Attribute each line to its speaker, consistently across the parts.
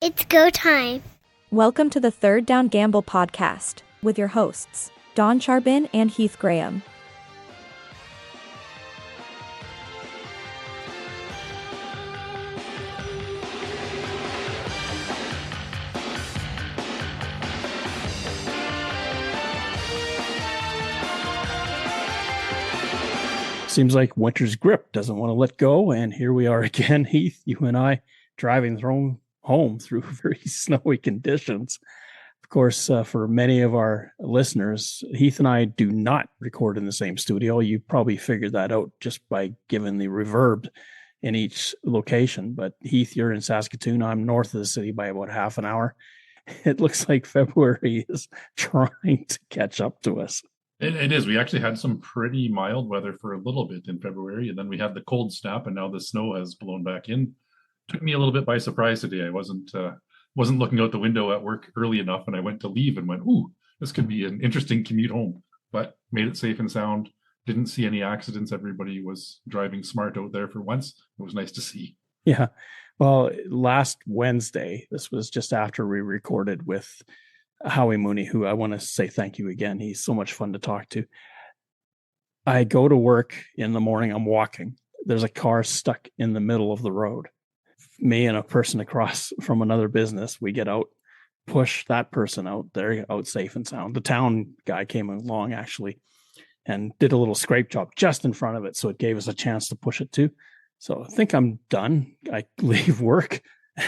Speaker 1: It's go time.
Speaker 2: Welcome to the Third Down Gamble podcast with your hosts, Don Charbin and Heath Graham.
Speaker 3: Seems like winter's grip doesn't want to let go, and here we are again, Heath, you and I, driving home through very snowy conditions. Of course, for many of our listeners, Heath and I do not record in the same studio. You probably figured that out just by giving the reverb in each location. But Heath, you're in Saskatoon. I'm north of the city by about half an hour. It looks like February is trying to catch up to us.
Speaker 4: It is. We actually had some pretty mild weather for a little bit in February, and then we had the cold snap, and now the snow has blown back in. Took me a little bit by surprise today. I wasn't looking out the window at work early enough, and I went to leave and went, "Ooh, this could be an interesting commute home." But made it safe and sound. Didn't see any accidents. Everybody was driving smart out there for once. It was nice to see.
Speaker 3: Yeah. Well, last Wednesday, this was just after we recorded with Howie Mooney, who I want to say thank you again. He's so much fun to talk to. I go to work in the morning. I'm walking. There's a car stuck in the middle of the road. Me and a person across from another business, we get out, push that person out. They're out safe and sound. The town guy came along actually and did a little scrape job just in front of it. So it gave us a chance to push it too. So I think I'm done. I leave work.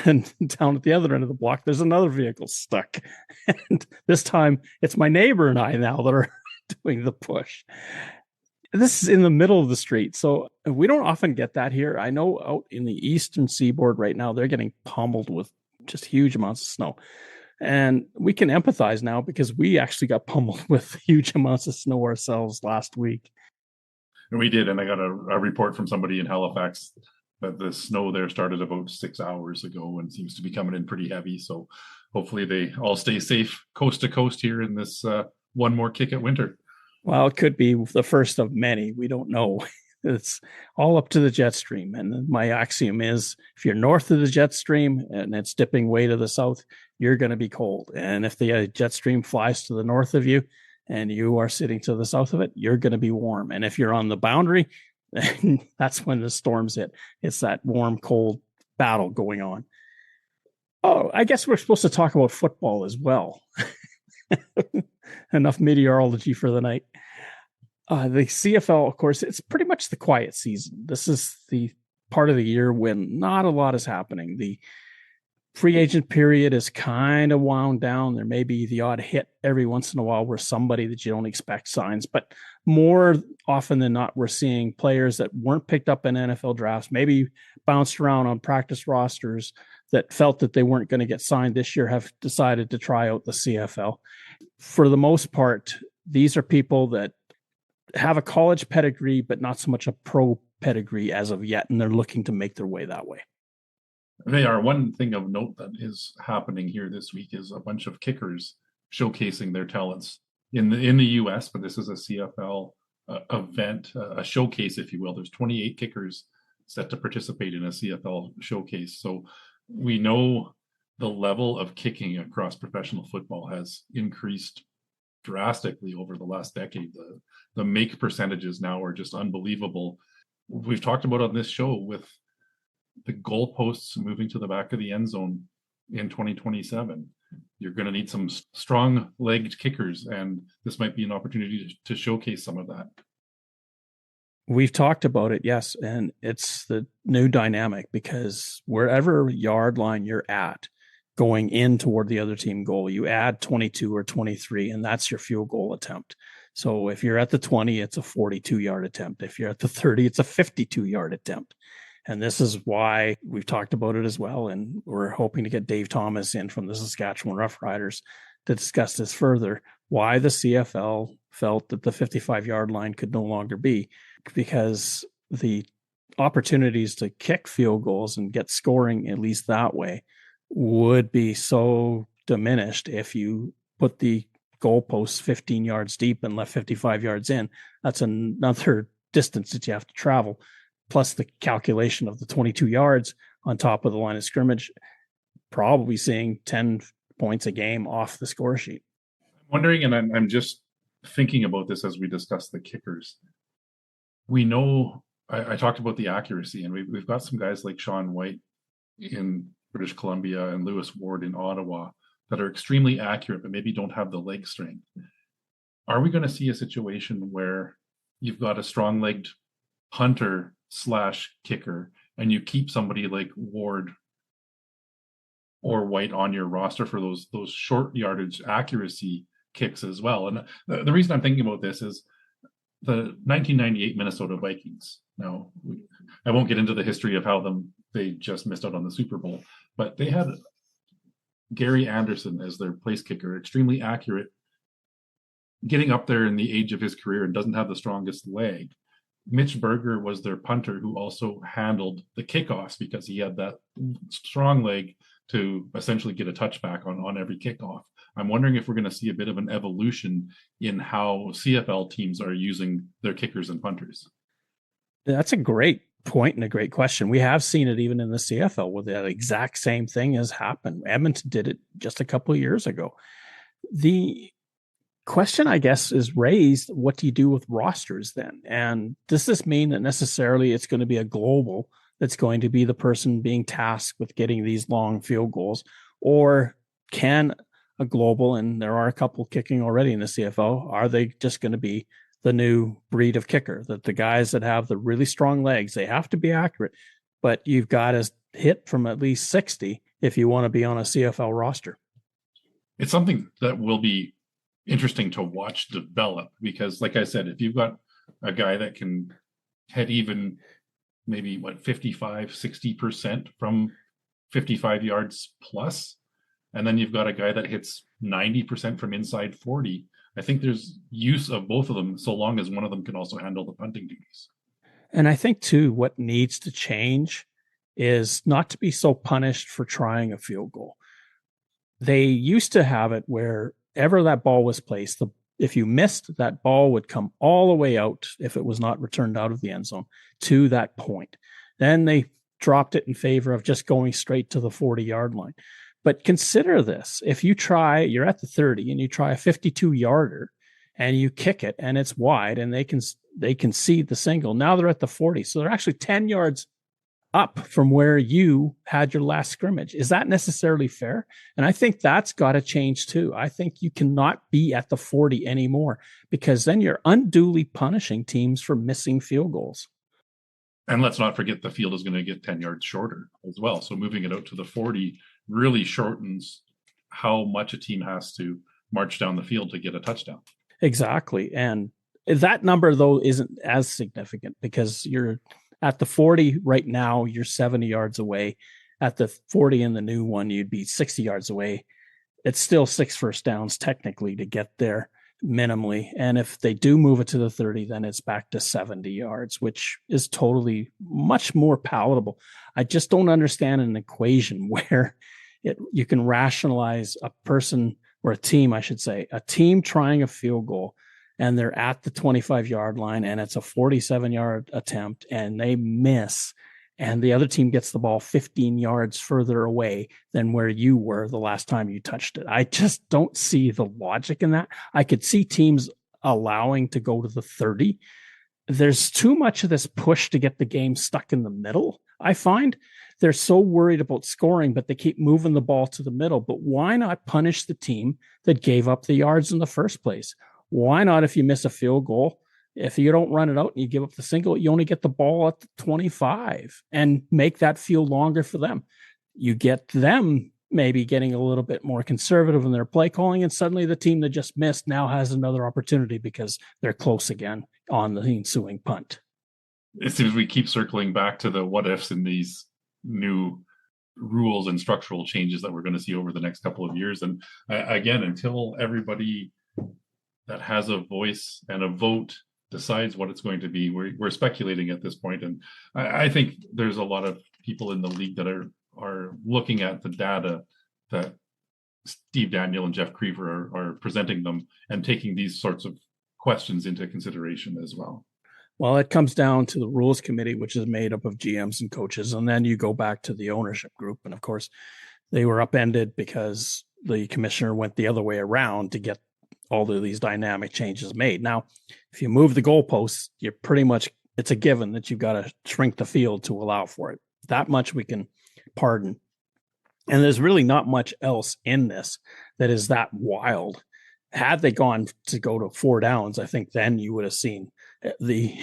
Speaker 3: And down at the other end of the block, there's another vehicle stuck. And this time, it's my neighbor and I now that are doing the push. This is in the middle of the street. So we don't often get that here. I know out in the eastern seaboard right now, they're getting pummeled with just huge amounts of snow. And we can empathize now because we actually got pummeled with huge amounts of snow ourselves last week.
Speaker 4: And we did. And I got a report from somebody in Halifax that the snow there started about 6 hours ago and seems to be coming in pretty heavy. So hopefully they all stay safe coast to coast here in this one more kick at winter.
Speaker 3: Well, it could be the first of many. We don't know. It's all up to the jet stream. And my axiom is if you're north of the jet stream and it's dipping way to the south, you're going to be cold. And if the jet stream flies to the north of you and you are sitting to the south of it, you're going to be warm. And if you're on the boundary, and that's when the storms hit. It's that warm, cold battle going on. Oh, I guess we're supposed to talk about football as well. Enough meteorology for the night. The CFL, of course, it's pretty much the quiet season. This is the part of the year when not a lot is happening. The free agent period is kind of wound down. There may be the odd hit every once in a while where somebody that you don't expect signs, but more often than not, we're seeing players that weren't picked up in NFL drafts, maybe bounced around on practice rosters that felt that they weren't going to get signed this year, have decided to try out the CFL. For the most part, these are people that have a college pedigree, but not so much a pro pedigree as of yet, and they're looking to make their way that way.
Speaker 4: They are. One thing of note that is happening here this week is a bunch of kickers showcasing their talents in the U.S., but this is a CFL event, a showcase, if you will. There's 28 kickers set to participate in a CFL showcase. So we know the level of kicking across professional football has increased drastically over the last decade. The make percentages now are just unbelievable. We've talked about on this show with the goalposts moving to the back of the end zone in 2027. You're going to need some strong-legged kickers, and this might be an opportunity to showcase some of that.
Speaker 3: We've talked about it, yes, and it's the new dynamic because wherever yard line you're at going in toward the other team goal, you add 22 or 23, and that's your field goal attempt. So if you're at the 20, it's a 42-yard attempt. If you're at the 30, it's a 52-yard attempt. And this is why we've talked about it as well. And we're hoping to get Dave Thomas in from the Saskatchewan Roughriders to discuss this further, why the CFL felt that the 55-yard line could no longer be, because the opportunities to kick field goals and get scoring, at least that way, would be so diminished if you put the goalposts 15 yards deep and left 55 yards in. That's another distance that you have to travel, plus the calculation of the 22 yards on top of the line of scrimmage. probably seeing 10 points a game off the score sheet.
Speaker 4: I'm wondering, and I'm just thinking about this as we discuss the kickers. We know, I talked about the accuracy, and we've got some guys like Sean White in British Columbia and Lewis Ward in Ottawa that are extremely accurate, but maybe don't have the leg strength. Are we going to see a situation where you've got a strong-legged punter / kicker, and you keep somebody like Ward or White on your roster for those short yardage accuracy kicks as well? And the reason I'm thinking about this is the 1998 Minnesota Vikings. Now, I won't get into the history of how they just missed out on the Super Bowl, but they had Gary Anderson as their place kicker, extremely accurate, getting up there in the age of his career and doesn't have the strongest leg. Mitch Berger was their punter, who also handled the kickoffs because he had that strong leg to essentially get a touchback on every kickoff. I'm wondering if we're going to see a bit of an evolution in how CFL teams are using their kickers and punters.
Speaker 3: That's a great point and a great question. We have seen it even in the CFL where the exact same thing has happened. Edmonton did it just a couple of years ago. The question, I guess, is raised, what do you do with rosters then? And does this mean that necessarily it's going to be a global that's going to be the person being tasked with getting these long field goals? Or can a global, and there are a couple kicking already in the CFL, are they just going to be the new breed of kicker, that the guys that have the really strong legs, they have to be accurate, but you've got to hit from at least 60 if you want to be on a CFL roster?
Speaker 4: It's something that will be interesting to watch develop, because like I said, if you've got a guy that can hit even maybe 55-60% from 55 yards plus, and then you've got a guy that hits 90% from inside 40, I think there's use of both of them, so long as one of them can also handle the punting duties.
Speaker 3: And I think too, what needs to change is not to be so punished for trying a field goal. They used to have it wherever that ball was placed, if you missed, that ball would come all the way out, if it was not returned out of the end zone, to that point. Then they dropped it in favor of just going straight to the 40-yard line. But consider this. If you're at the 30 and you try a 52-yarder and you kick it and it's wide and they concede the single, now they're at the 40. So they're actually 10 yards up from where you had your last scrimmage. Is that necessarily fair? And I think that's got to change too. I think you cannot be at the 40 anymore, because then you're unduly punishing teams for missing field goals.
Speaker 4: And let's not forget the field is going to get 10 yards shorter as well. So moving it out to the 40 really shortens how much a team has to march down the field to get a touchdown.
Speaker 3: Exactly. And that number, though, isn't as significant, because you're at the 40 right now, you're 70 yards away. At the 40 in the new one, you'd be 60 yards away. It's still 6 first downs technically to get there minimally. And if they do move it to the 30, then it's back to 70 yards, which is totally much more palatable. I just don't understand an equation where you can rationalize a person, or a team, I should say, a team trying a field goal, and they're at the 25-yard line and it's a 47-yard attempt and they miss, and the other team gets the ball 15 yards further away than where you were the last time you touched it. I just don't see the logic in that. I could see teams allowing to go to the 30. There's too much of this push to get the game stuck in the middle. I find they're so worried about scoring, but they keep moving the ball to the middle. But why not punish the team that gave up the yards in the first place? Why not, if you miss a field goal, if you don't run it out and you give up the single, you only get the ball at the 25 and make that field longer for them. You get them maybe getting a little bit more conservative in their play calling, and suddenly the team that just missed now has another opportunity because they're close again on the ensuing punt.
Speaker 4: It seems we keep circling back to the what ifs in these new rules and structural changes that we're going to see over the next couple of years. And again, until everybody that has a voice and a vote decides what it's going to be, we're speculating at this point. And I think there's a lot of people in the league that are looking at the data that Steve Daniel and Jeff Creever are presenting them and taking these sorts of questions into consideration as well.
Speaker 3: Well, it comes down to the rules committee, which is made up of GMs and coaches. And then you go back to the ownership group. And of course, they were upended because the commissioner went the other way around to get all of these dynamic changes made. Now, if you move the goalposts, you're pretty much, it's a given that you've got to shrink the field to allow for it. That much we can pardon. And there's really not much else in this that is that wild. Had they gone to go to 4 downs, I think then you would have seen the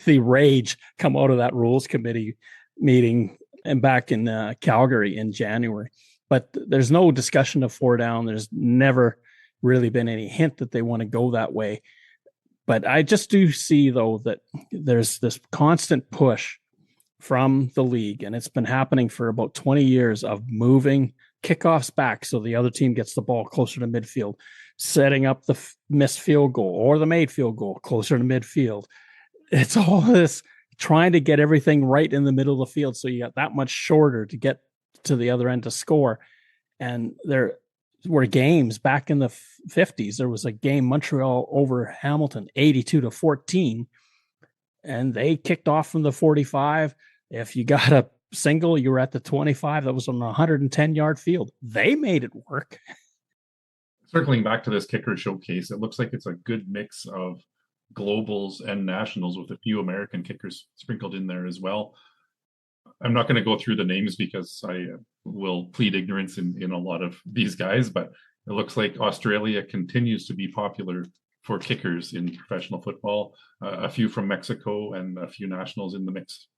Speaker 3: the rage come out of that rules committee meeting and back in Calgary in January. But there's no discussion of 4 down. There's never really been any hint that they want to go that way. But I just do see, though, that there's this constant push from the league, and it's been happening for about 20 years, of moving kickoffs back so the other team gets the ball closer to midfield, setting up the missed field goal or the made field goal closer to midfield. It's all this trying to get everything right in the middle of the field so you got that much shorter to get to the other end to score. And there were games back in the 50s. There was a game, Montreal over Hamilton, 82-14, and they kicked off from the 45. If you got a single, you were at the 25. That was on a 110-yard field. They made it work.
Speaker 4: Circling back to this kicker showcase, it looks like it's a good mix of globals and nationals with a few American kickers sprinkled in there as well. I'm not going to go through the names because I will plead ignorance in a lot of these guys, but it looks like Australia continues to be popular for kickers in professional football. A few from Mexico and a few nationals in the mix.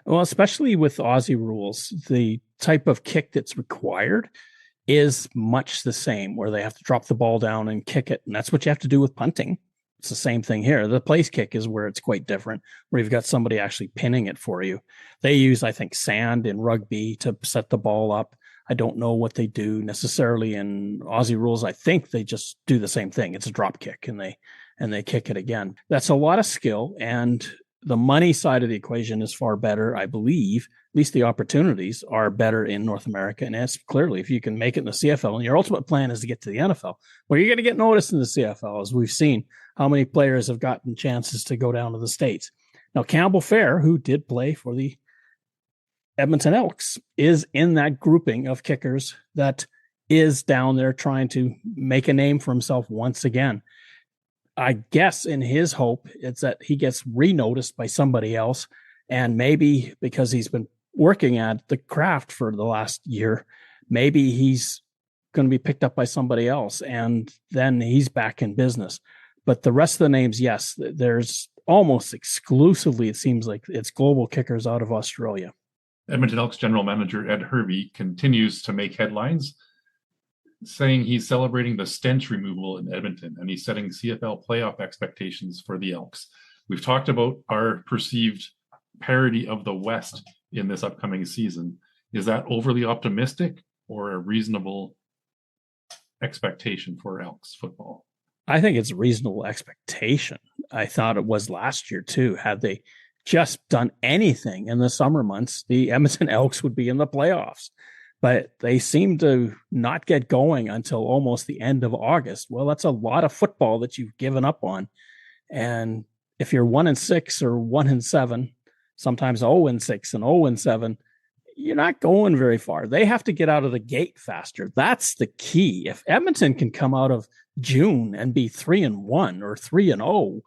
Speaker 3: Well, especially with Aussie rules, the type of kick that's required is much the same, where they have to drop the ball down and kick it. And that's what you have to do with punting. It's the same thing here. The place kick is where it's quite different, where you've got somebody actually pinning it for you. They use, I think, sand in rugby to set the ball up. I don't know what they do necessarily in Aussie rules. I think they just do the same thing. It's a drop kick and they kick it again. That's a lot of skill, and the money side of the equation is far better, I believe. At least the opportunities are better in North America. And it's clearly, if you can make it in the CFL and your ultimate plan is to get to the NFL, well, you're going to get noticed in the CFL, as we've seen how many players have gotten chances to go down to the States. Now, Campbell Fair, who did play for the Edmonton Elks, is in that grouping of kickers that is down there trying to make a name for himself once again. I guess in his hope, it's that he gets re-noticed by somebody else. And maybe because he's been working at the craft for the last year, maybe he's going to be picked up by somebody else. And then he's back in business. But the rest of the names, yes, there's almost exclusively, it seems like it's global kickers out of Australia.
Speaker 4: Edmonton Elks general manager Ed Hervey continues to make headlines, saying he's celebrating the stench removal in Edmonton, and he's setting CFL playoff expectations for the Elks. We've talked about our perceived parity of the West in this upcoming season. Is that overly optimistic or a reasonable expectation for Elks football?
Speaker 3: I think it's a reasonable expectation. I thought it was last year too. Had they just done anything in the summer months, the Edmonton Elks would be in the playoffs. But they seem to not get going until almost the end of August. Well, that's a lot of football that you've given up on. And if you're 1-6 or 1-7, sometimes 0-6 and 0-7, you're not going very far. They have to get out of the gate faster. That's the key. If Edmonton can come out of June and be 3-1 or 3-0,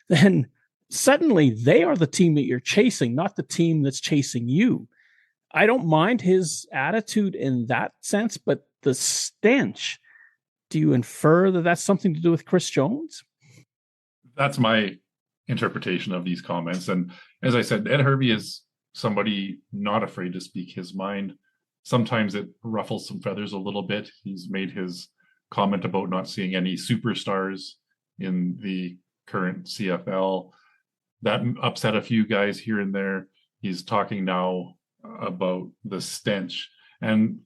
Speaker 3: then suddenly they are the team that you're chasing, not the team that's chasing you. I don't mind his attitude in that sense, but the stench, do you infer that that's something to do with Chris Jones?
Speaker 4: That's my interpretation of these comments. And as I said, Ed Hervey is somebody not afraid to speak his mind. Sometimes it ruffles some feathers a little bit. He's made his comment about not seeing any superstars in the current CFL. That upset a few guys here and there. He's talking now about the stench. And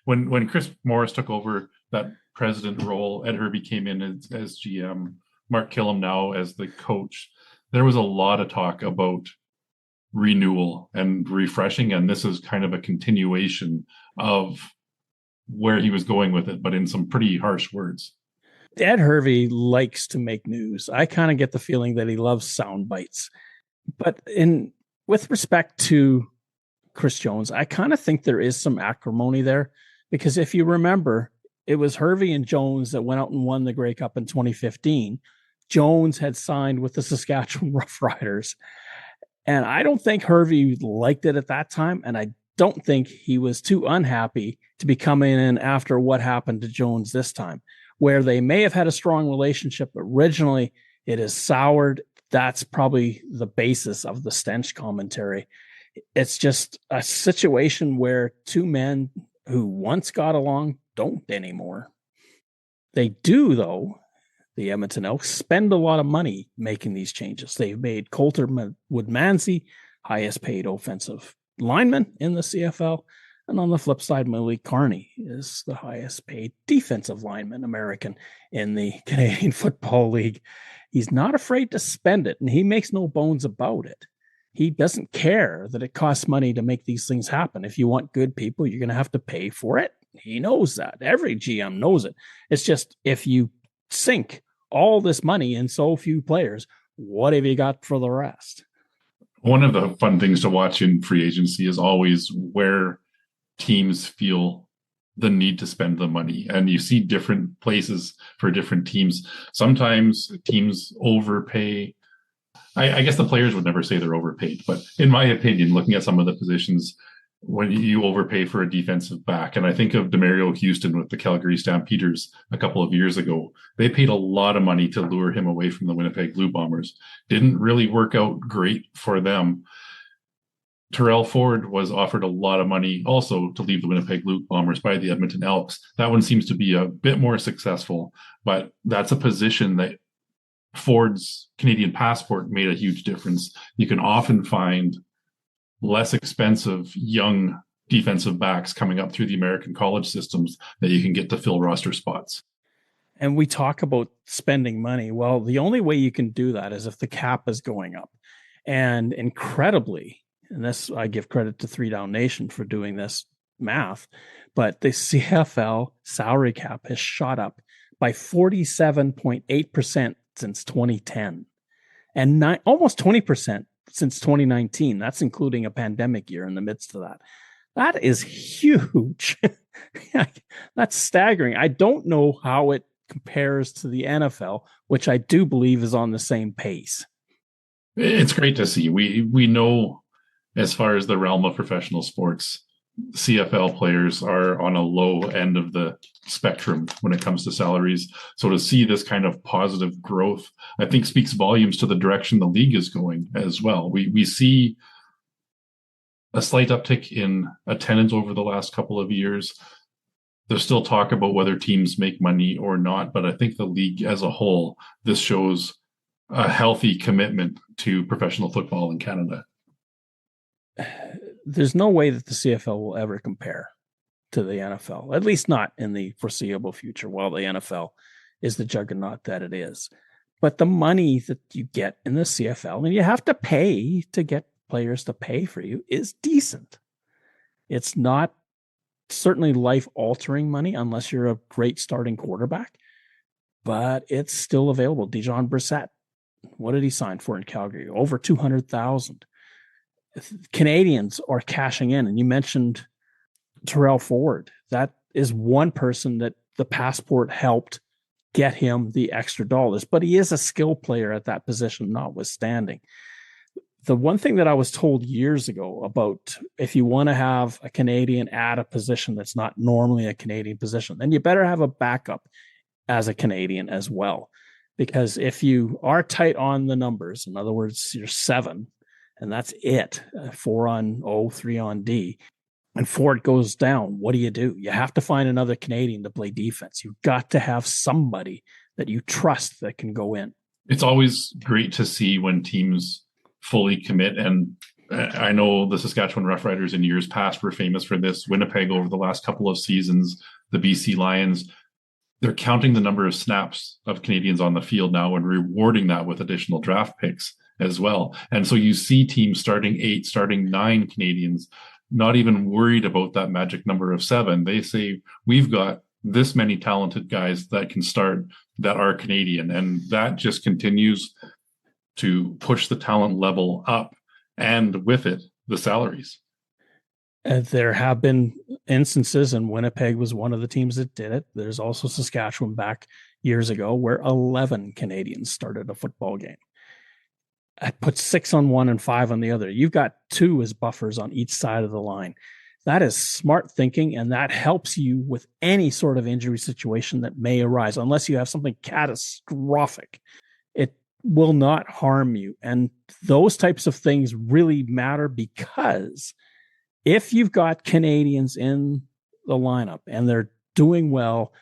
Speaker 4: when Chris Morris took over that president role, Ed Hervey came in as GM, Mark Killam now as the coach. There was a lot of talk about renewal and refreshing, and this is kind of a continuation of where he was going with it, but in some pretty harsh words.
Speaker 3: Ed Hervey likes to make news. I kind of get the feeling that he loves sound bites. But with respect to Chris Jones, I kind of think there is some acrimony there, because if you remember, it was Hervey and Jones that went out and won the Grey Cup in 2015. Jones had signed with the Saskatchewan Roughriders. And I don't think Hervey liked it at that time. And I don't think he was too unhappy to be coming in after what happened to Jones this time, where they may have had a strong relationship. Originally, it is soured. That's probably the basis of the stench commentary. It's just a situation where two men who once got along don't anymore. They do, though. The Edmonton Elks spend a lot of money making these changes. They've made Coulter Woodmansey highest paid offensive lineman in the CFL. And on the flip side, Malik Carney is the highest paid defensive lineman American in the Canadian Football League. He's not afraid to spend it, and he makes no bones about it. He doesn't care that it costs money to make these things happen. If you want good people, you're going to have to pay for it. He knows that. Every GM knows it. It's just, if you sink all this money in so few players, what have you got for the rest?
Speaker 4: One of the fun things to watch in free agency is always where teams feel the need to spend the money. And you see different places for different teams. Sometimes teams overpay. I guess the players would never say they're overpaid, but in my opinion, looking at some of the positions, when you overpay for a defensive back, and I think of Demario Houston with the Calgary Stampeders a couple of years ago, they paid a lot of money to lure him away from the Winnipeg Blue Bombers. Didn't really work out great for them. Terrell Ford was offered a lot of money also to leave the Winnipeg Blue Bombers by the Edmonton Elks. That one seems to be a bit more successful, but that's a position that Ford's Canadian passport made a huge difference. You can often find less expensive young defensive backs coming up through the American college systems that you can get to fill roster spots.
Speaker 3: And we talk about spending money. Well, the only way you can do that is if the cap is going up. And incredibly, and this, I give credit to 3 Down Nation for doing this math, but the CFL salary cap has shot up by 47.8% since 2010 and almost 20% since 2019. That's including a pandemic year in the midst of that. That is huge. That's staggering. I don't know how it compares to the NFL, which I do believe is on the same pace.
Speaker 4: It's great to see. We know, as far as the realm of professional sports, CFL players are on a low end of the spectrum when it comes to salaries. So to see this kind of positive growth, I think speaks volumes to the direction the league is going as well. We see a slight uptick in attendance over the last couple of years. There's still talk about whether teams make money or not, but I think the league as a whole, this shows a healthy commitment to professional football in Canada.
Speaker 3: There's no way that the CFL will ever compare to the NFL, at least not in the foreseeable future, while the NFL is the juggernaut that it is. But the money that you get in the CFL, and you have to pay to get players to pay for you, is decent. It's not certainly life-altering money unless you're a great starting quarterback, but it's still available. Dijon Brissett, what did he sign for in Calgary? Over $200,000. Canadians are cashing in, and you mentioned Terrell Ford. That is one person that the passport helped get him the extra dollars, but he is a skill player at that position, notwithstanding. The one thing that I was told years ago about if you want to have a Canadian at a position that's not normally a Canadian position, then you better have a backup as a Canadian as well. Because if you are tight on the numbers, in other words, you're 7, and that's it, 4 on O, 3 on D, and Ford goes down, what do? You have to find another Canadian to play defense. You've got to have somebody that you trust that can go in.
Speaker 4: It's always great to see when teams fully commit. And I know the Saskatchewan Roughriders in years past were famous for this. Winnipeg over the last couple of seasons, the BC Lions, they're counting the number of snaps of Canadians on the field now and rewarding that with additional draft picks as well. And so you see teams starting 8, starting 9 Canadians, not even worried about that magic number of 7. They say, we've got this many talented guys that can start that are Canadian. And that just continues to push the talent level up, and with it, the salaries.
Speaker 3: There have been instances, and Winnipeg was one of the teams that did it. There's also Saskatchewan back years ago where 11 Canadians started a football game. I put 6 on one and 5 on the other. You've got 2 as buffers on each side of the line. That is smart thinking, and that helps you with any sort of injury situation that may arise, unless you have something catastrophic. It will not harm you. And those types of things really matter, because if you've got Canadians in the lineup and they're doing well,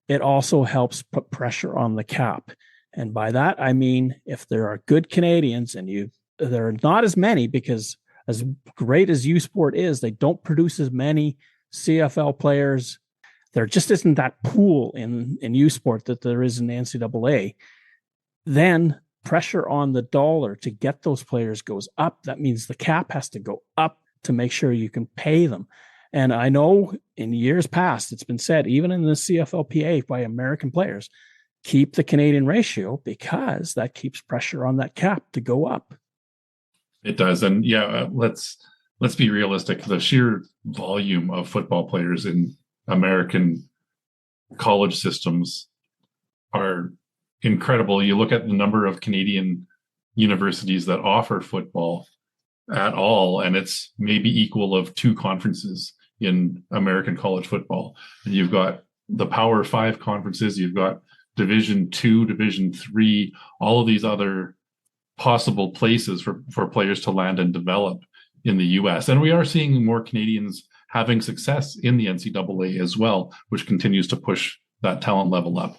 Speaker 3: it also helps put pressure on the cap. And by that, I mean, if there are good Canadians, and there are not as many, because as great as U Sport is, they don't produce as many CFL players. There just isn't that pool in U Sport that there is in the NCAA. Then pressure on the dollar to get those players goes up. That means the cap has to go up to make sure you can pay them. And I know in years past, it's been said, even in the CFLPA by American players, keep the Canadian ratio, because that keeps pressure on that cap to go up.
Speaker 4: It does. And let's be realistic. The sheer volume of football players in American college systems are incredible. You look at the number of Canadian universities that offer football at all, and it's maybe equal of 2 conferences in American college football. And you've got the Power 5 conferences, you've got Division 2, Division 3, all of these other possible places for players to land and develop in the US. And we are seeing more Canadians having success in the NCAA as well, which continues to push that talent level up.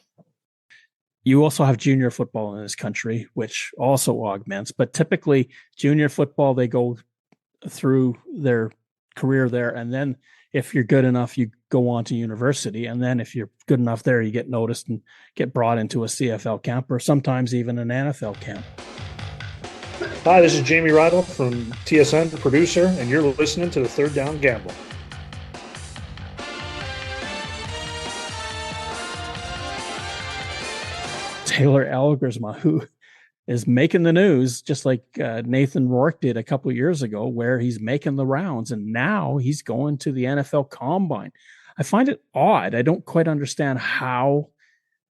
Speaker 3: You also have junior football in this country, which also augments, but typically junior football, they go through their career there. And then if you're good enough, you go on to university. And then if you're good enough there, you get noticed and get brought into a CFL camp, or sometimes even an NFL camp.
Speaker 1: Hi, this is Jamie Riddle from TSN, the producer, and you're listening to the Third Down Gamble.
Speaker 3: Taylor Elgersma, who is making the news, just like Nathan Rourke did a couple of years ago, where he's making the rounds, and now he's going to the NFL Combine. I find it odd. I don't quite understand how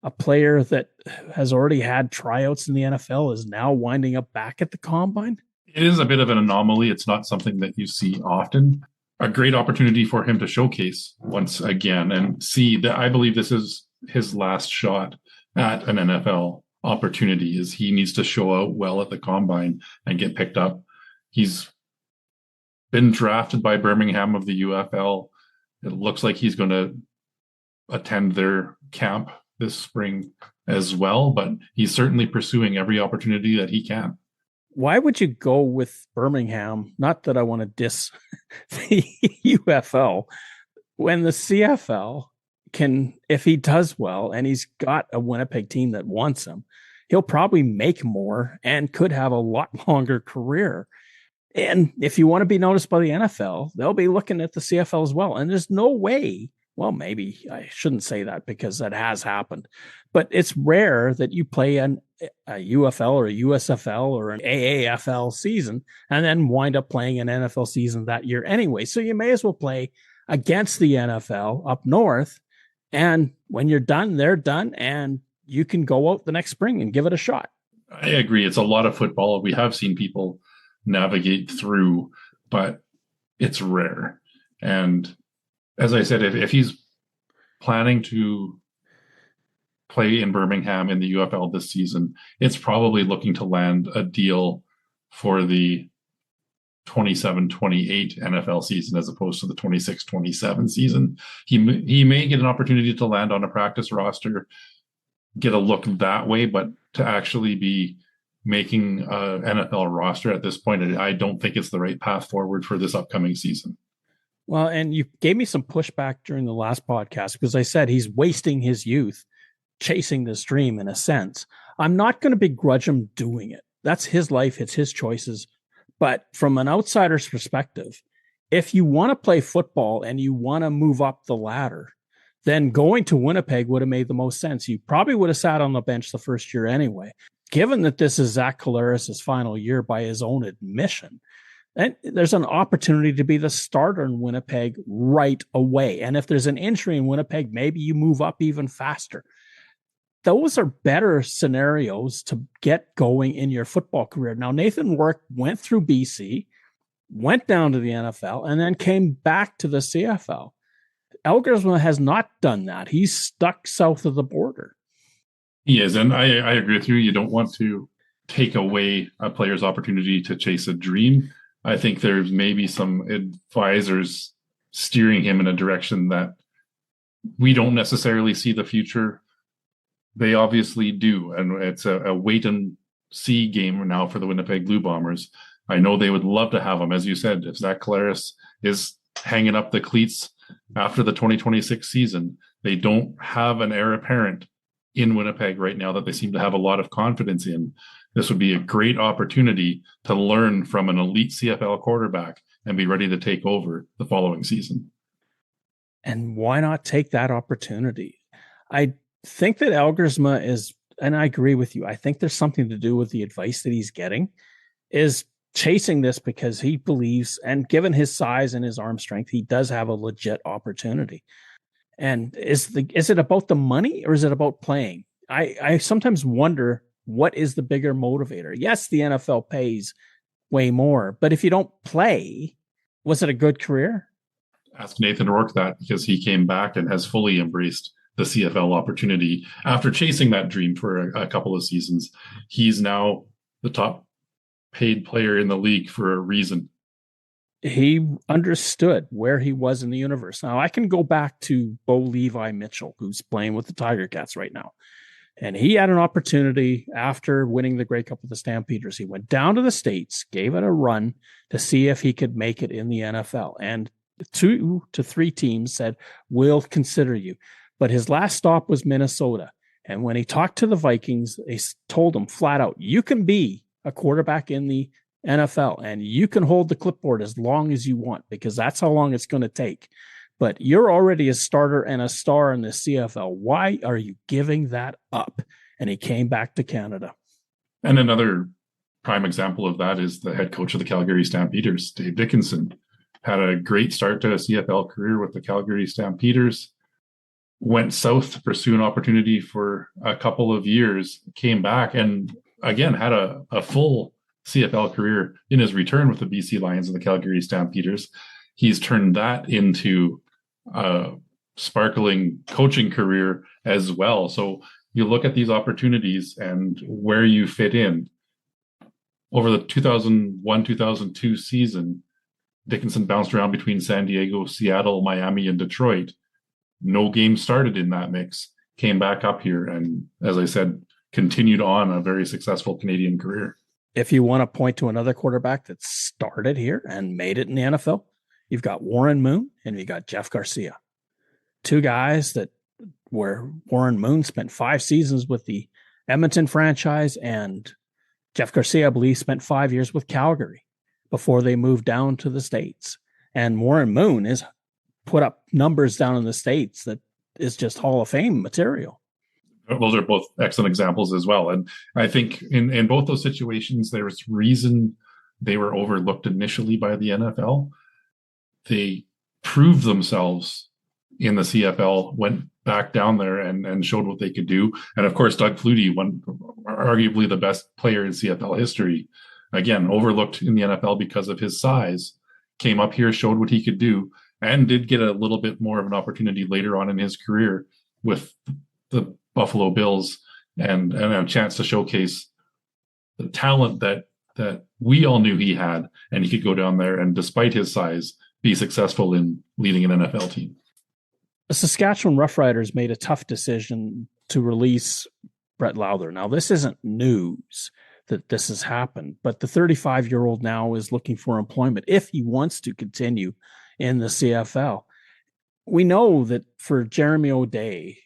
Speaker 3: a player that has already had tryouts in the NFL is now winding up back at the Combine.
Speaker 4: It is a bit of an anomaly. It's not something that you see often. A great opportunity for him to showcase once again and see that. I believe this is his last shot at an NFL opportunity. Is he needs to show out well at the Combine and get picked up. He's been drafted by Birmingham of the UFL. It looks like he's going to attend their camp this spring as well, but he's certainly pursuing every opportunity that he can.
Speaker 3: Why would you go with Birmingham? Not that I want to diss the UFL, when the CFL can, if he does well and he's got a Winnipeg team that wants him, he'll probably make more and could have a lot longer career. And if you want to be noticed by the NFL, they'll be looking at the CFL as well. And there's no way, well, maybe I shouldn't say that because that has happened, but it's rare that you play a UFL or a USFL or an AAFL season and then wind up playing an NFL season that year anyway. So you may as well play against the NFL up north. And when you're done, they're done, and you can go out the next spring and give it a shot.
Speaker 4: I agree. It's a lot of football. We have seen people navigate through, but it's rare. And as I said, if he's planning to play in Birmingham in the UFL this season, it's probably looking to land a deal for the 27-28 NFL season as opposed to the 26-27 season. He may get an opportunity to land on a practice roster, get a look that way, but to actually be making an NFL roster at this point, I don't think it's the right path forward for this upcoming season.
Speaker 3: Well, and you gave me some pushback during the last podcast because I said he's wasting his youth chasing this dream in a sense. I'm not going to begrudge him doing it. That's his life. It's his choices. But from an outsider's perspective, if you want to play football and you want to move up the ladder, then going to Winnipeg would have made the most sense. You probably would have sat on the bench the first year anyway. Given that this is Zach Collaros' final year by his own admission, And there's an opportunity to be the starter in Winnipeg right away. And if there's an injury in Winnipeg, maybe you move up even faster. Those are better scenarios to get going in your football career. Now, Nathan Rourke went through BC, went down to the NFL, and then came back to the CFL. Elgersma has not done that. He's stuck south of the border.
Speaker 4: He is, and I agree with you. You don't want to take away a player's opportunity to chase a dream. I think there's maybe some advisors steering him in a direction that we don't necessarily see the future. They obviously do, and it's a wait and see game now for the Winnipeg Blue Bombers. I know they would love to have him. As you said, if Zach Collaros is hanging up the cleats after the 2026 season, they don't have an heir apparent in Winnipeg right now that they seem to have a lot of confidence in. This would be a great opportunity to learn from an elite CFL quarterback and be ready to take over the following season.
Speaker 3: And why not take that opportunity? I think that Elgersma is, and I agree with you, I think there's something to do with the advice that he's getting, is chasing this because he believes, and given his size and his arm strength, he does have a legit opportunity. And is it about the money or is it about playing? I sometimes wonder, what is the bigger motivator? Yes, the NFL pays way more, but if you don't play, was it a good career?
Speaker 4: Ask Nathan Rourke that, because he came back and has fully embraced the CFL opportunity after chasing that dream for a couple of seasons. He's now the top paid player in the league for a reason.
Speaker 3: He understood where he was in the universe. Now, I can go back to Bo Levi Mitchell, who's playing with the Tiger Cats right now. And he had an opportunity after winning the Grey Cup with the Stampeders. He went down to the States, gave it a run to see if he could make it in the NFL. And 2 to 3 teams said, we'll consider you. But his last stop was Minnesota. And when he talked to the Vikings, they told him flat out, you can be a quarterback in the NFL and you can hold the clipboard as long as you want, because that's how long it's going to take. But you're already a starter and a star in the CFL. Why are you giving that up? And he came back to Canada.
Speaker 4: And another prime example of that is the head coach of the Calgary Stampeders, Dave Dickinson. Had a great start to a CFL career with the Calgary Stampeders. Went south to pursue an opportunity for a couple of years, came back, and again had a full CFL career in his return with the BC Lions and the Calgary Stampeders. He's turned that into a sparkling coaching career as well. So you look at these opportunities and where you fit in. Over the 2001-2002 season, Dickinson bounced around between San Diego, Seattle, Miami, and Detroit. No game started in that mix, came back up here, and as I said, continued on a very successful Canadian career.
Speaker 3: If you want to point to another quarterback that started here and made it in the NFL, you've got Warren Moon and you got Jeff Garcia. 2 guys that where Warren Moon spent 5 seasons with the Edmonton franchise, and Jeff Garcia, I believe, spent 5 years with Calgary before they moved down to the States. And Warren Moon is put up numbers down in the States that is just Hall of Fame material.
Speaker 4: Those are both excellent examples as well. And I think in both those situations, there's reason they were overlooked initially by the NFL. They proved themselves in the CFL, went back down there and showed what they could do. And of course, Doug Flutie, arguably the best player in CFL history, again, overlooked in the NFL because of his size, came up here, showed what he could do, and did get a little bit more of an opportunity later on in his career with the Buffalo Bills and a chance to showcase the talent that we all knew he had, and he could go down there and, despite his size, be successful in leading an NFL team.
Speaker 3: The Saskatchewan Roughriders made a tough decision to release Brett Lowther. Now, this isn't news that this has happened, but the 35-year-old now is looking for employment if he wants to continue in the CFL. We know that for Jeremy O'Day,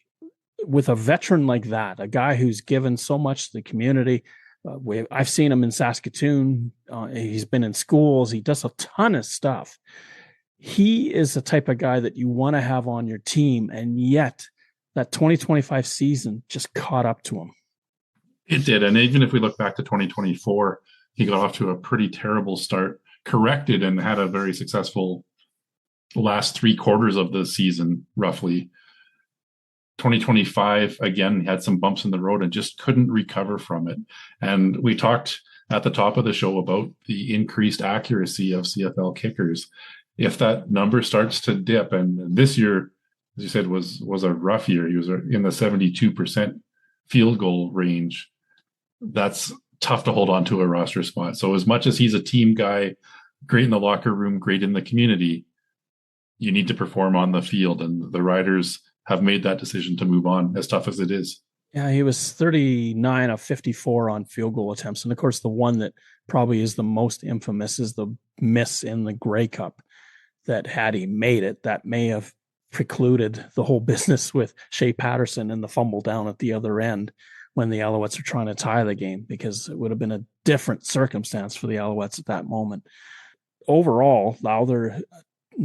Speaker 3: with a veteran like that, a guy who's given so much to the community, I've seen him in Saskatoon. He's been in schools. He does a ton of stuff. He is the type of guy that you want to have on your team, and yet that 2025 season just caught up to him.
Speaker 4: It did, and even if we look back to 2024, he got off to a pretty terrible start corrected and had a very successful last 3 quarters of the season, roughly. 2025, again, had some bumps in the road and just couldn't recover from it. And we talked at the top of the show about the increased accuracy of CFL kickers. If that number starts to dip, and this year, as you said, was a rough year, he was in the 72% field goal range. That's tough to hold on to a roster spot. So as much as he's a team guy, great in the locker room, great in the community, you need to perform on the field. And the Riders have made that decision to move on, as tough as it is.
Speaker 3: Yeah, he was 39 of 54 on field goal attempts. And of course, the one that probably is the most infamous is the miss in the Grey Cup, that had he made it, that may have precluded the whole business with Shea Patterson and the fumble down at the other end when the Alouettes are trying to tie the game, because it would have been a different circumstance for the Alouettes at that moment. Overall, Lowther,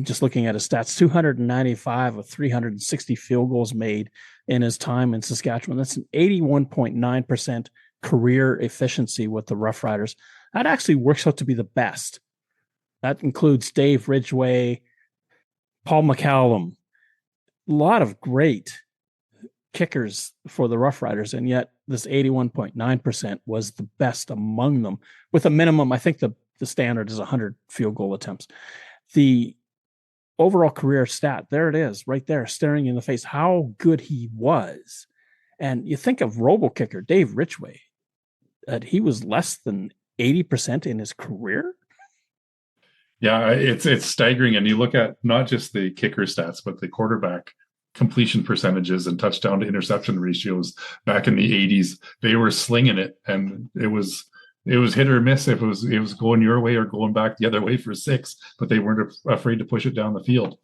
Speaker 3: just looking at his stats, 295 of 360 field goals made in his time in Saskatchewan. That's an 81.9% career efficiency with the Roughriders. That actually works out to be the best. That includes Dave Ridgway, Paul McCallum, a lot of great kickers for the Roughriders, and yet this 81.9% was the best among them, with a minimum. I think the standard is 100 field goal attempts. The overall career stat, there it is, right there, staring you in the face, how good he was. And you think of robo-kicker Dave Ridgway, that he was less than 80% in his career.
Speaker 4: Yeah, it's staggering. And you look at not just the kicker stats, but the quarterback completion percentages and touchdown to interception ratios back in the 80s. They were slinging it, and it was hit or miss if it was going your way or going back the other way for 6, but they weren't afraid to push it down the field.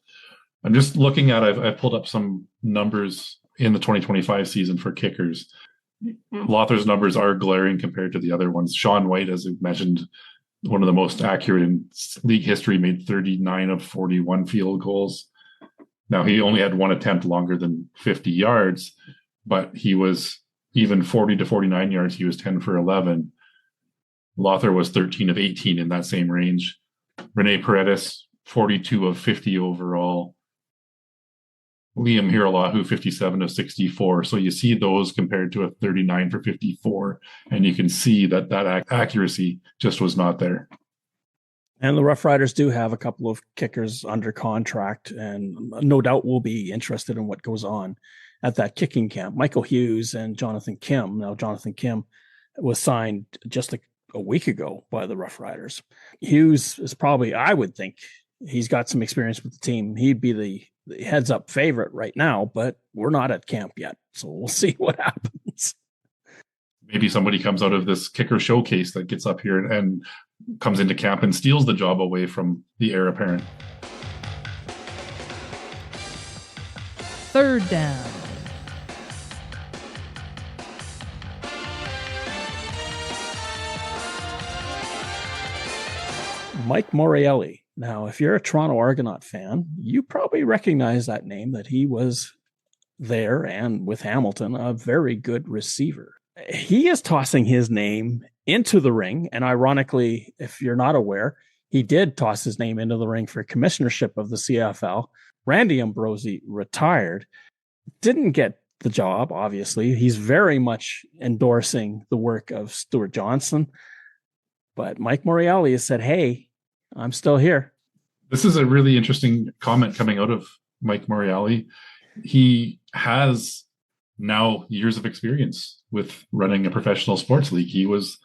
Speaker 4: I'm just looking at, I've pulled up some numbers in the 2025 season for kickers. Lowther's numbers are glaring compared to the other ones. Sean White, as I mentioned, one of the most accurate in league history, made 39 of 41 field goals. Now, he only had one attempt longer than 50 yards, but he was even 40 to 49 yards. He was 10 for 11. Lowther was 13 of 18 in that same range. Rene Paredes, 42 of 50 overall. Liam Hiralahu, 57 of 64. So you see those compared to a 39 for 54, and you can see that accuracy just was not there.
Speaker 3: And the Roughriders do have a couple of kickers under contract, and no doubt will be interested in what goes on at that kicking camp. Michael Hughes and Jonathan Kim. Now, Jonathan Kim was signed just a week ago by the Roughriders. Hughes is probably, I would think, he's got some experience with the team. He'd be the heads up favorite right now, but we're not at camp yet. So we'll see what happens.
Speaker 4: Maybe somebody comes out of this kicker showcase that gets up here and comes into camp and steals the job away from the heir apparent.
Speaker 5: Third down.
Speaker 3: Mike Morreale. Now, if you're a Toronto Argonaut fan, you probably recognize that name, that he was there and with Hamilton, a very good receiver. He is tossing his name into the ring. And ironically, if you're not aware, he did toss his name into the ring for commissionership of the CFL. Randy Ambrosie retired, didn't get the job, obviously. He's very much endorsing the work of Stuart Johnson. But Mike Morreale has said, hey, I'm still here.
Speaker 4: This is a really interesting comment coming out of Mike Morreale. He has now years of experience with running a professional sports league. He was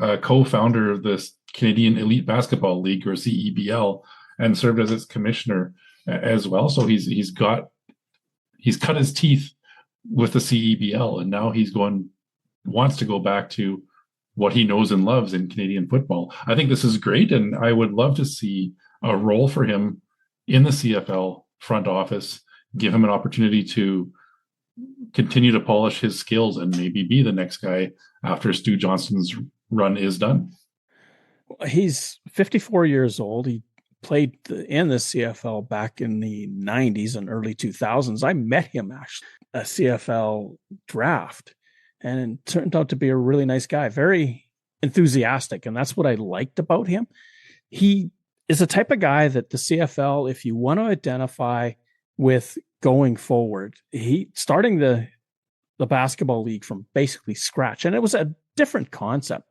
Speaker 4: a co-founder of the Canadian Elite Basketball League, or CEBL, and served as its commissioner as well. So he's cut his teeth with the CEBL, and now wants to go back to what he knows and loves in Canadian football. I think this is great, and I would love to see a role for him in the CFL front office, give him an opportunity to continue to polish his skills and maybe be the next guy after Stu Johnston's run is done.
Speaker 3: He's 54 years old. He played in the CFL back in the 90s and early 2000s. I met him actually at a CFL draft, and it turned out to be a really nice guy, very enthusiastic. And that's what I liked about him. He is the type of guy that the CFL, if you want to identify with going forward, he starting the basketball league from basically scratch. And it was a different concept.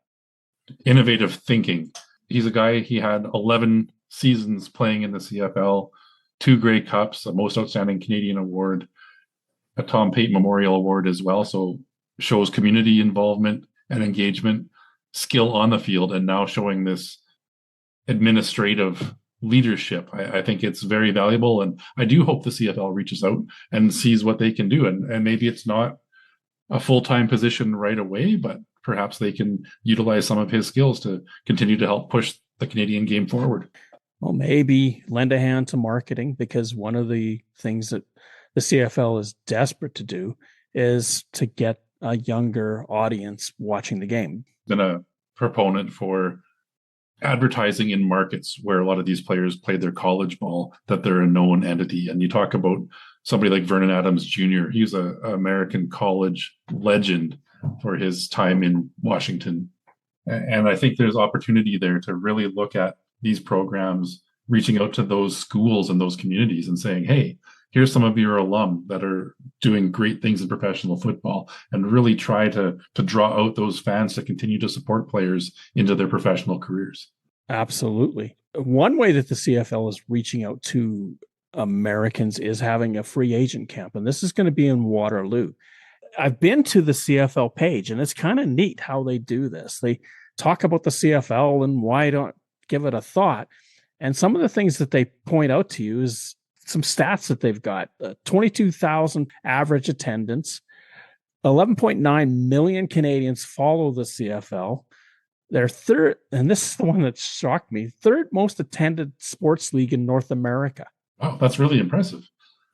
Speaker 4: Innovative thinking. He's a guy, he had 11 seasons playing in the CFL, 2 Grey Cups, a Most Outstanding Canadian Award, a Tom Pate Memorial Award as well. So shows community involvement and engagement, skill on the field, and now showing this administrative leadership. I think it's very valuable. And I do hope the CFL reaches out and sees what they can do. And maybe it's not a full-time position right away, but perhaps they can utilize some of his skills to continue to help push the Canadian game forward.
Speaker 3: Well, maybe lend a hand to marketing, because one of the things that the CFL is desperate to do is to get a younger audience watching the game.
Speaker 4: Been a proponent for advertising in markets where a lot of these players played their college ball, that they're a known entity. And you talk about somebody like Vernon Adams Jr. He's an American college legend for his time in Washington. And I think there's opportunity there to really look at these programs, reaching out to those schools and those communities and saying, hey, here's some of your alum that are doing great things in professional football, and really try to draw out those fans to continue to support players into their professional careers.
Speaker 3: Absolutely. One way that the CFL is reaching out to Americans is having a free agent camp, and this is going to be in Waterloo. I've been to the CFL page, and it's kind of neat how they do this. They talk about the CFL and why don't give it a thought. And some of the things that they point out to you is some stats that they've got. 22,000 average attendance, 11.9 million Canadians follow the CFL. They're third, and this is the one that shocked me, third most attended sports league in North America.
Speaker 4: Wow, that's really impressive.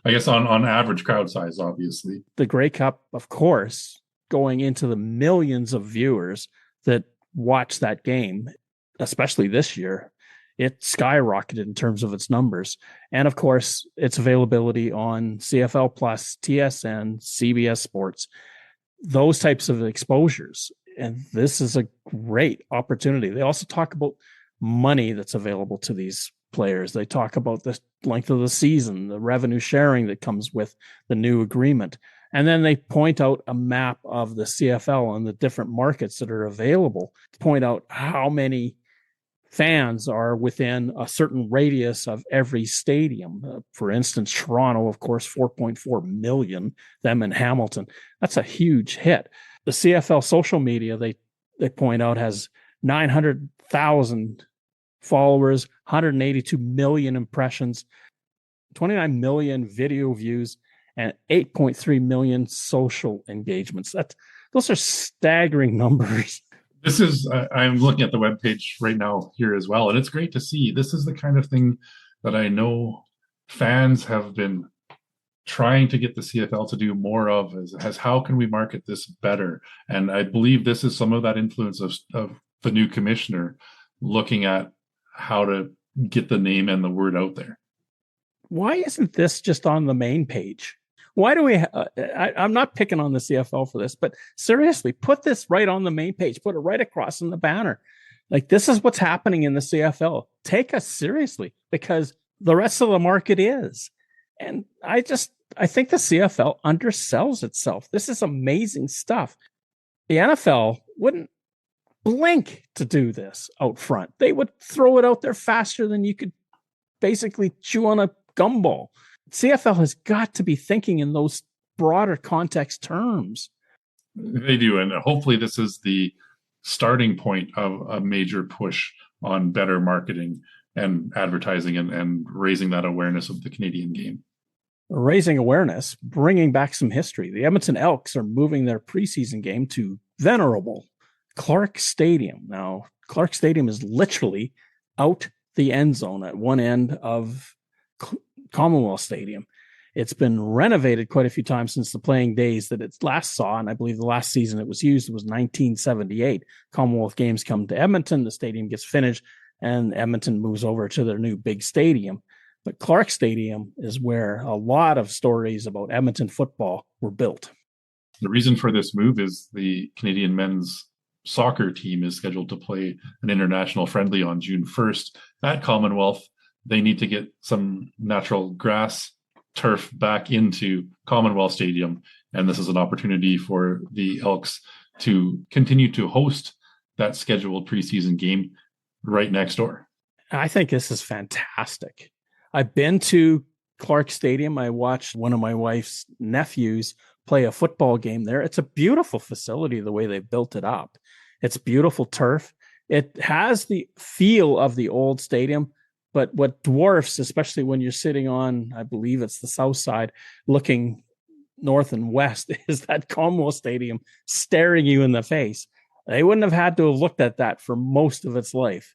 Speaker 4: I guess on average crowd size, obviously.
Speaker 3: The Grey Cup, of course, going into the millions of viewers that watch that game, especially this year. It skyrocketed in terms of its numbers. And of course, its availability on CFL Plus, TSN, CBS Sports, those types of exposures. And this is a great opportunity. They also talk about money that's available to these players. They talk about the length of the season, the revenue sharing that comes with the new agreement. And then they point out a map of the CFL and the different markets that are available, point out how many fans are within a certain radius of every stadium. For instance, Toronto, of course, 4.4 million, them in Hamilton. That's a huge hit. The CFL social media, they point out, has 900,000 followers, 182 million impressions, 29 million video views, and 8.3 million social engagements. Those are staggering numbers.
Speaker 4: This is, I'm looking at the webpage right now here as well, and it's great to see. This is the kind of thing that I know fans have been trying to get the CFL to do more of, as how can we market this better? And I believe this is some of that influence of the new commissioner looking at how to get the name and the word out there.
Speaker 3: Why isn't this just on the main page? Why do we, I'm not picking on the CFL for this, but seriously, put this right on the main page, put it right across in the banner. Like, this is what's happening in the CFL. Take us seriously, because the rest of the market is. And I think the CFL undersells itself. This is amazing stuff. The NFL wouldn't blink to do this out front. They would throw it out there faster than you could basically chew on a gumball. CFL has got to be thinking in those broader context terms.
Speaker 4: They do. And hopefully this is the starting point of a major push on better marketing and advertising and raising that awareness of the Canadian game.
Speaker 3: Raising awareness, bringing back some history. The Edmonton Elks are moving their preseason game to venerable Clark Stadium. Now, Clark Stadium is literally out the end zone at one end of Commonwealth Stadium. It's been renovated quite a few times since the playing days that it last saw, and I believe the last season it was used was 1978. Commonwealth games come to Edmonton, the stadium gets finished, and Edmonton moves over to their new big stadium. But Clark Stadium is where a lot of stories about Edmonton football were built.
Speaker 4: The reason for this move is the Canadian men's soccer team is scheduled to play an international friendly on June 1st at Commonwealth, they need to get some natural grass turf back into Commonwealth Stadium. And this is an opportunity for the Elks to continue to host that scheduled preseason game right next door.
Speaker 3: I think this is fantastic. I've been to Clark Stadium. I watched one of my wife's nephews play a football game there. It's a beautiful facility, the way they built it up. It's beautiful turf. It has the feel of the old stadium, but what dwarfs, especially when you're sitting on, I believe it's the south side, looking north and west, is that Commonwealth Stadium staring you in the face. They wouldn't have had to have looked at that for most of its life.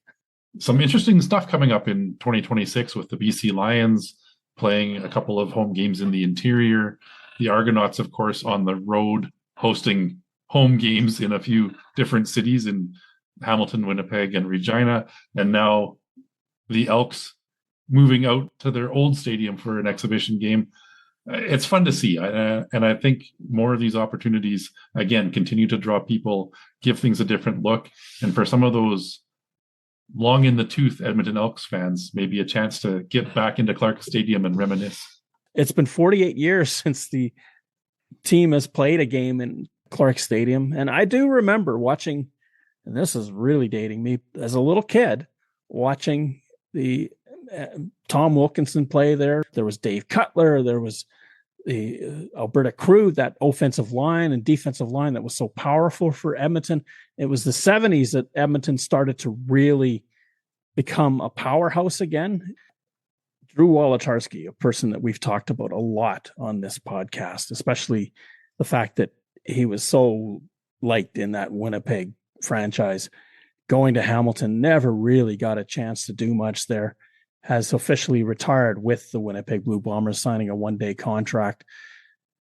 Speaker 4: Some interesting stuff coming up in 2026 with the BC Lions playing a couple of home games in the interior. The Argonauts, of course, on the road hosting home games in a few different cities in Hamilton, Winnipeg, and Regina. And now the Elks moving out to their old stadium for an exhibition game. It's fun to see. And I think more of these opportunities, again, continue to draw people, give things a different look. And for some of those long in the tooth Edmonton Elks fans, maybe a chance to get back into Clark Stadium and reminisce.
Speaker 3: It's been 48 years since the team has played a game in Clark Stadium. And I do remember watching, and this is really dating me, as a little kid, watching the Tom Wilkinson play there. There was Dave Cutler. There was the Alberta Crew, that offensive line and defensive line that was so powerful for Edmonton. It was the 70s that Edmonton started to really become a powerhouse again. Drew Wolotarski, a person that we've talked about a lot on this podcast, especially the fact that he was so liked in that Winnipeg franchise, going to Hamilton, never really got a chance to do much there, has officially retired with the Winnipeg Blue Bombers, signing a one-day contract.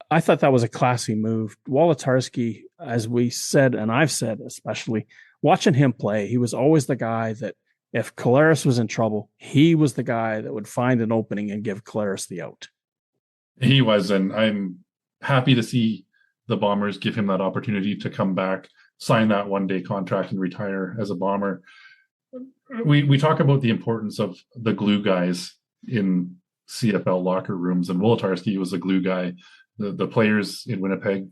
Speaker 3: I thought that was a classy move. Wolotarski, as we said, and I've said especially, watching him play, he was always the guy that if Collaros was in trouble, he was the guy that would find an opening and give Collaros the out.
Speaker 4: He was, and I'm happy to see the Bombers give him that opportunity to come back, sign that one-day contract, and retire as a Bomber. We talk about the importance of the glue guys in CFL locker rooms, and Wolotarski was a glue guy. The players in Winnipeg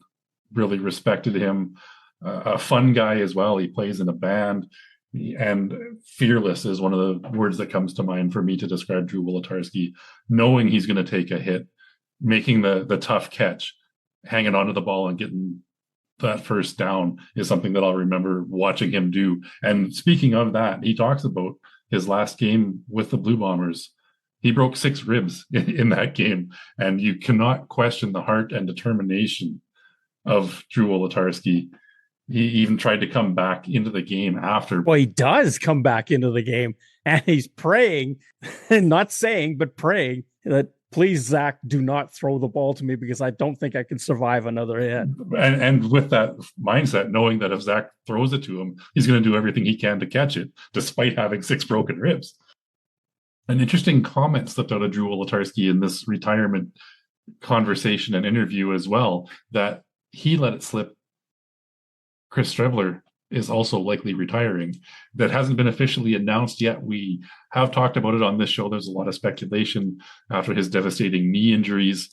Speaker 4: really respected him. A fun guy as well. He plays in a band, and fearless is one of the words that comes to mind for me to describe Drew Wolotarski. Knowing he's going to take a hit, making the tough catch, hanging onto the ball and getting that first down is something that I'll remember watching him do. And speaking of that, he talks about his last game with the Blue Bombers. He broke 6 ribs in that game, and you cannot question the heart and determination of Drew Wolotarski. He even tried to come back into the game after.
Speaker 3: Well, he does come back into the game, and he's praying, not saying, but praying that, please, Zach, do not throw the ball to me because I don't think I can survive another hit.
Speaker 4: And with that mindset, knowing that if Zach throws it to him, he's going to do everything he can to catch it, despite having 6 broken ribs. An interesting comment slipped out of Drew Wolotarski in this retirement conversation and interview as well, that he let it slip. Chris Strebler is also likely retiring. That hasn't been officially announced yet. We have talked about it on this show. There's a lot of speculation after his devastating knee injuries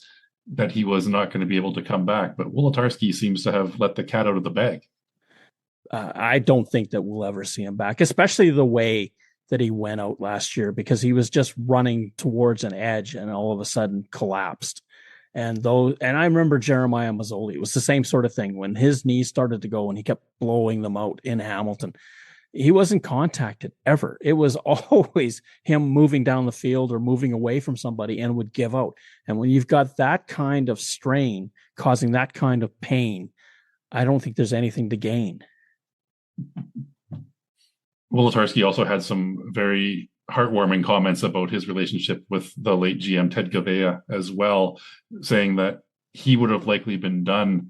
Speaker 4: that he was not going to be able to come back. But Wolotarski seems to have let the cat out of the bag.
Speaker 3: I don't think that we'll ever see him back, especially the way that he went out last year, because he was just running towards an edge and all of a sudden collapsed. And I remember Jeremiah Mazzoli. It was the same sort of thing when his knees started to go and he kept blowing them out in Hamilton. He wasn't contacted ever. It was always him moving down the field or moving away from somebody and would give out. And when you've got that kind of strain causing that kind of pain, I don't think there's anything to gain.
Speaker 4: Wolotarski also had some very heartwarming comments about his relationship with the late GM Ted Gavea as well, saying that he would have likely been done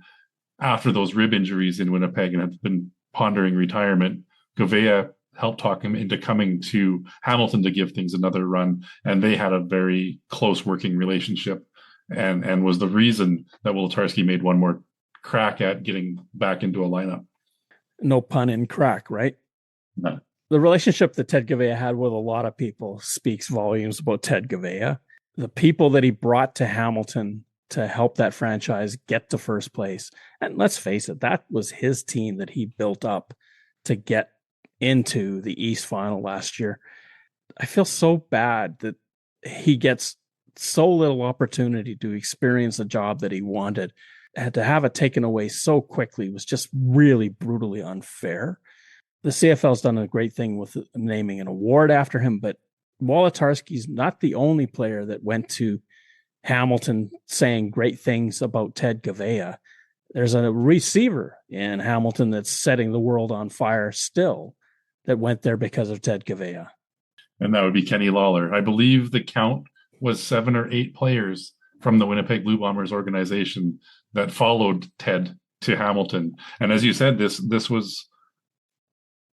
Speaker 4: after those rib injuries in Winnipeg and have been pondering retirement. Gavea helped talk him into coming to Hamilton to give things another run, and they had a very close working relationship, and was the reason that Wolotarski made one more crack at getting back into a lineup.
Speaker 3: No pun in crack, right?
Speaker 4: No.
Speaker 3: The relationship that Ted Gavea had with a lot of people speaks volumes about Ted Gavea. The people that he brought to Hamilton to help that franchise get to first place. And let's face it, that was his team that he built up to get into the East Final last year. I feel so bad that he gets so little opportunity to experience a job that he wanted. And to have it taken away so quickly was just really brutally unfair. The CFL's done a great thing with naming an award after him, but Wolotarski's not the only player that went to Hamilton saying great things about Ted Gavea. There's a receiver in Hamilton that's setting the world on fire still that went there because of Ted Gavea.
Speaker 4: And that would be Kenny Lawler. I believe the count was 7 or 8 players from the Winnipeg Blue Bombers organization that followed Ted to Hamilton. And as you said, this was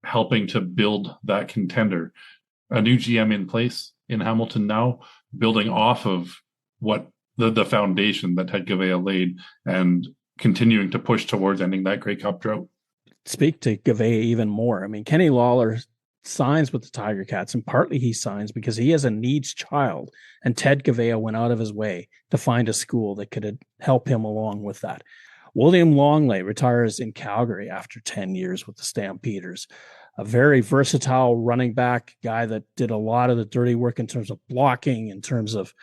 Speaker 4: helping to build that contender. A new GM in place in Hamilton now, building off of what the foundation that Ted Gavea laid and continuing to push towards ending that Grey Cup drought.
Speaker 3: Speak to Gavea even more. I mean, Kenny Lawler signs with the Tiger Cats, and partly he signs because he has a needs child, and Ted Gavea went out of his way to find a school that could help him along with that. William Longley retires in Calgary after 10 years with the Stampeders. A very versatile running back, guy that did a lot of the dirty work in terms of blocking, in terms of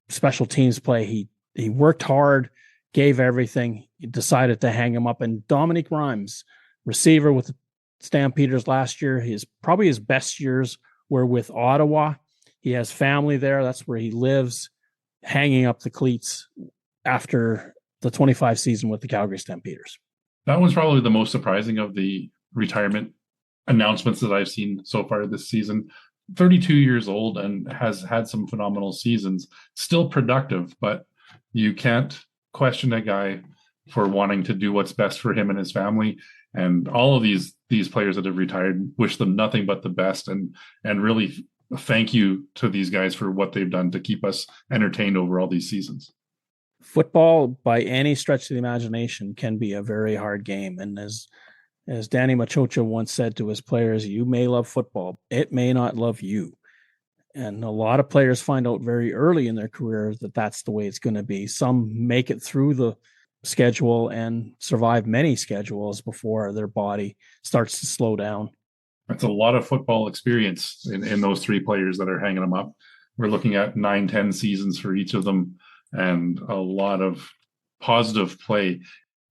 Speaker 3: special teams play. He worked hard, gave everything. He decided to hang him up. And Dominique Rhymes, receiver with the Stampeders last year, probably his best years were with Ottawa. He has family there. That's where he lives, hanging up the cleats after the 25 season with the Calgary Stampeders.
Speaker 4: That was probably the most surprising of the retirement announcements that I've seen so far this season. 32 years old and has had some phenomenal seasons, still productive, but you can't question a guy for wanting to do what's best for him and his family. And all of these players that have retired, wish them nothing but the best, and really thank you to these guys for what they've done to keep us entertained over all these seasons.
Speaker 3: Football, by any stretch of the imagination, can be a very hard game. And as Danny Machocha once said to his players, you may love football, it may not love you. And a lot of players find out very early in their career that that's the way it's going to be. Some make it through the schedule and survive many schedules before their body starts to slow down.
Speaker 4: That's a lot of football experience in those 3 players that are hanging them up. We're looking at 9-10 seasons for each of them and a lot of positive play.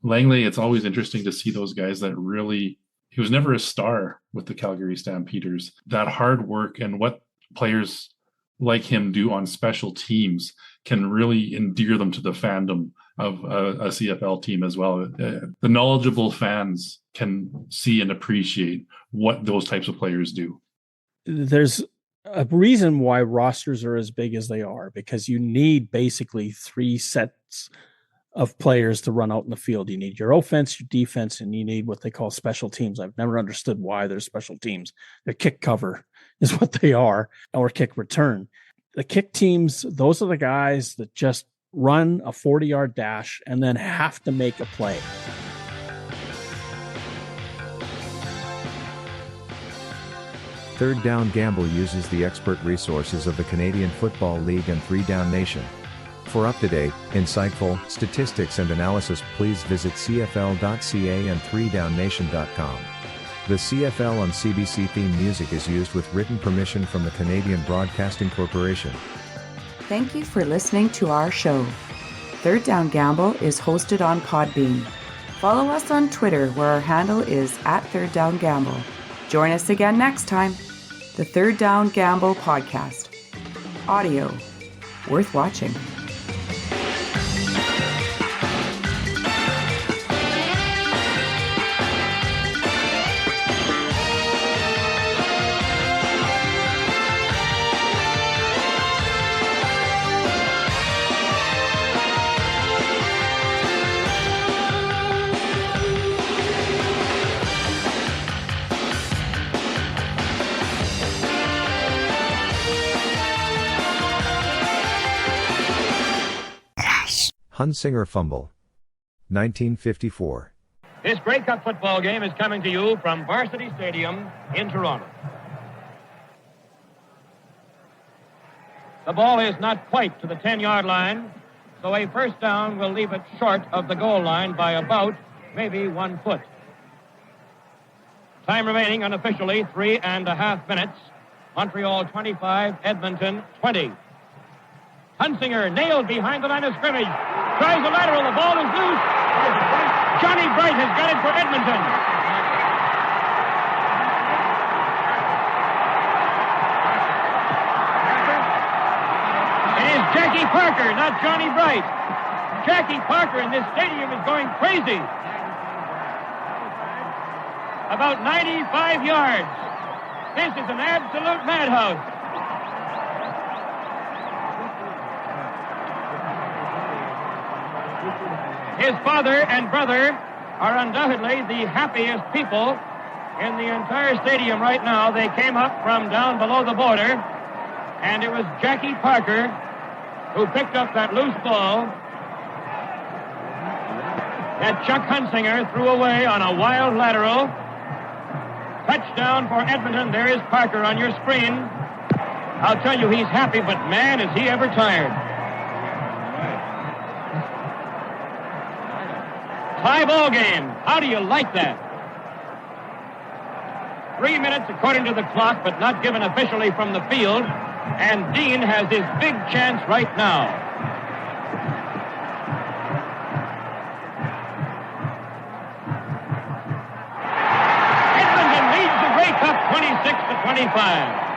Speaker 4: Langley, it's always interesting to see those guys that really, he was never a star with the Calgary Stampeders. That hard work and what players like him do on special teams can really endear them to the fandom of a CFL team as well. The knowledgeable fans can see and appreciate what those types of players do.
Speaker 3: There's a reason why rosters are as big as they are, because you need basically 3 sets of players to run out in the field. You need your offense, your defense, and you need what they call special teams. I've never understood why they're special teams. They're kick cover is what they are, or kick return. The kick teams, those are the guys that just run a 40-yard dash and then have to make a play.
Speaker 5: Third Down Gamble uses the expert resources of the Canadian Football League and 3 Down Nation. For up-to-date, insightful statistics and analysis, please visit cfl.ca and 3downnation.com. The CFL on CBC theme music is used with written permission from the Canadian Broadcasting Corporation.
Speaker 6: Thank you for listening to our show. Third Down Gamble is hosted on Podbean. Follow us on Twitter, where our handle is @ThirdDownGamble. Join us again next time. The Third Down Gamble podcast. Audio worth watching.
Speaker 5: Hunsinger fumble. 1954.
Speaker 7: This Grey Cup football game is coming to you from Varsity Stadium in Toronto. The ball is not quite to the 10-yard line, so a first down will leave it short of the goal line by about maybe 1 foot. Time remaining unofficially 3.5 minutes. Montreal 25, Edmonton 20. Hunsinger nailed behind the line of scrimmage. Tries a lateral, the ball is loose. Johnny Bright has got it for Edmonton. It is Jackie Parker, not Johnny Bright. Jackie Parker in this stadium is going crazy. About 95 yards. This is an absolute madhouse. His father and brother are undoubtedly the happiest people in the entire stadium right now. They came up from down below the border, and it was Jackie Parker who picked up that loose ball that Chuck Hunsinger threw away on a wild lateral. Touchdown for Edmonton. There is Parker on your screen. I'll tell you, he's happy, but man, is he ever tired. Tie ball game. How do you like that? 3 minutes according to the clock, but not given officially from the field. And Dean has his big chance right now. Edmonton leads the Grey Cup 26-25.